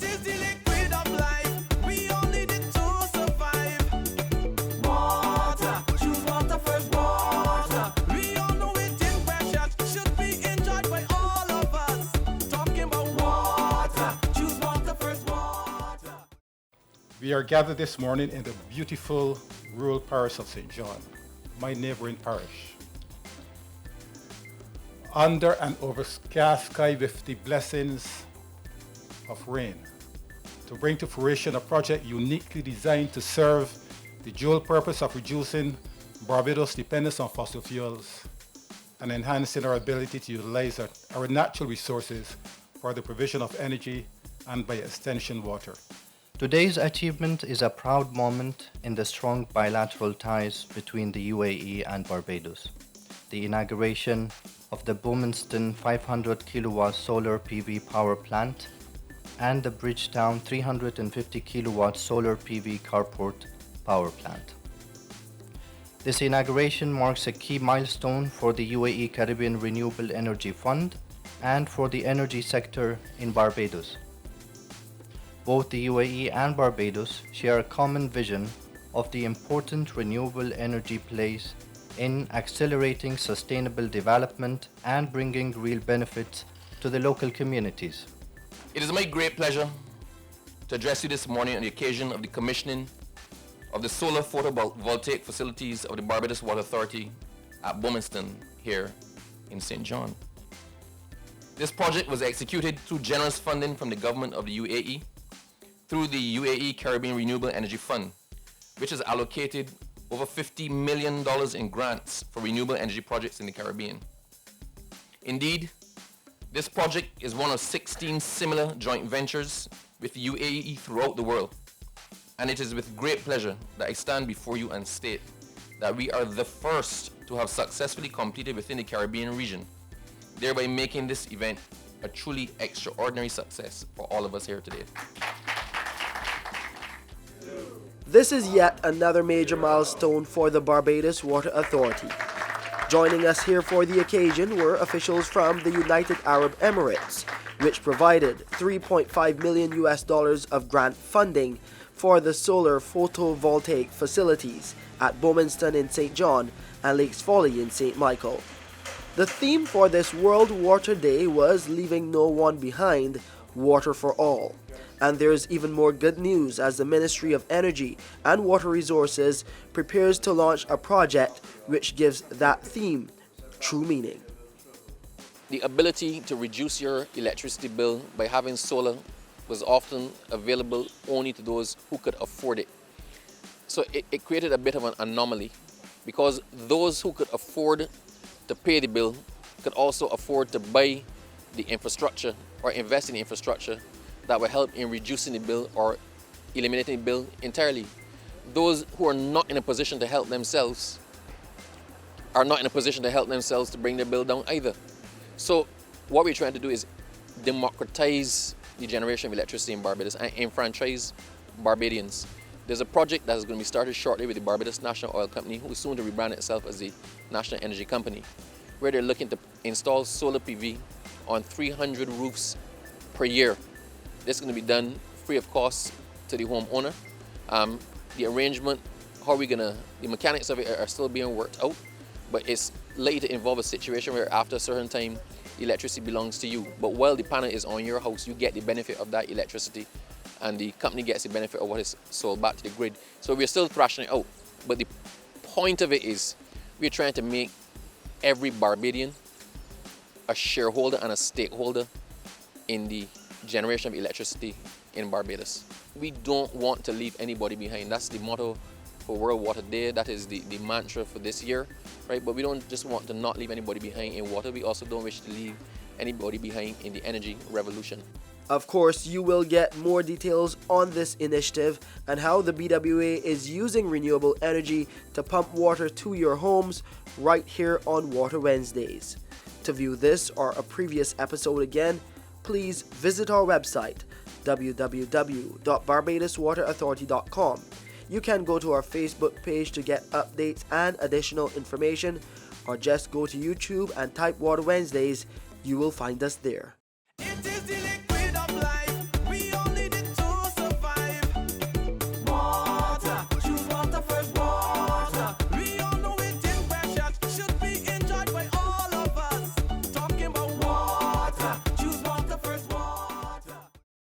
is the liquid of life. We all need it to survive. Water, choose water first. Water, we all know it is precious. Should be enjoyed by all of us. Talking about water, choose water first. Water. We are gathered this morning in the beautiful rural parish of St. John, my neighboring parish, under an overcast sky with the blessings of rain, to bring to fruition a project uniquely designed to serve the dual purpose of reducing Barbados' dependence on fossil fuels and enhancing our ability to utilize our natural resources for the provision of energy and, by extension, water. Today's achievement is a proud moment in the strong bilateral ties between the UAE and Barbados. The inauguration of the Bowmanston 500 kilowatt solar PV power plant and the Bridgetown 350 kilowatt solar PV carport power plant. This inauguration marks a key milestone for the UAE Caribbean Renewable Energy Fund and for the energy sector in Barbados. Both the UAE and Barbados share a common vision of the important renewable energy plays in accelerating sustainable development and bringing real benefits to the local communities. It is my great pleasure to address you this morning on the occasion of the commissioning of the solar photovoltaic facilities of the Barbados Water Authority at Bowmanston here in St. John. This project was executed through generous funding from the government of the UAE through the UAE Caribbean Renewable Energy Fund, which has allocated over $50 million in grants for renewable energy projects in the Caribbean. Indeed, this project is one of 16 similar joint ventures with the UAE throughout the world, and it is with great pleasure that I stand before you and state that we are the first to have successfully completed within the Caribbean region, thereby making this event a truly extraordinary success for all of us here today. This is yet another major milestone for the Barbados Water Authority. Joining us here for the occasion were officials from the United Arab Emirates, which provided $3.5 million of grant funding for the solar photovoltaic facilities at Bowmanston in St. John and Lakes Folly in St. Michael. The theme for this World Water Day was Leaving No One Behind, Water for All. And there's even more good news as the Ministry of Energy and Water Resources prepares to launch a project which gives that theme true meaning. The ability to reduce your electricity bill by having solar was often available only to those who could afford it. So it created a bit of an anomaly because those who could afford to pay the bill could also afford to buy the infrastructure or invest in the infrastructure that will help in reducing the bill or eliminating the bill entirely. Those who are not in a position to help themselves are not in a position to help themselves to bring their bill down either. So what we're trying to do is democratize the generation of electricity in Barbados and enfranchise Barbadians. There's a project that is going to be started shortly with the Barbados National Oil Company, who is soon to rebrand itself as the National Energy Company, where they're looking to install solar PV on 300 roofs per year. This is going to be done free of cost to the homeowner. The arrangement, the mechanics of it are still being worked out, but it's likely to involve a situation where after a certain time, the electricity belongs to you. But while the panel is on your house, you get the benefit of that electricity, and the company gets the benefit of what is sold back to the grid. So we're still thrashing it out. But the point of it is, we're trying to make every Barbadian a shareholder and a stakeholder in the generation of electricity in Barbados. We don't want to leave anybody behind. That's the motto for World Water Day. That is the mantra for this year, right? But we don't just want to not leave anybody behind in water. We also don't wish to leave anybody behind in the energy revolution. Of course, you will get more details on this initiative and how the BWA is using renewable energy to pump water to your homes right here on Water Wednesdays. To view this or a previous episode again, please visit our website www.barbadoswaterauthority.com. You can go to our Facebook page to get updates and additional information, or just go to YouTube and type Water Wednesdays. You will find us there.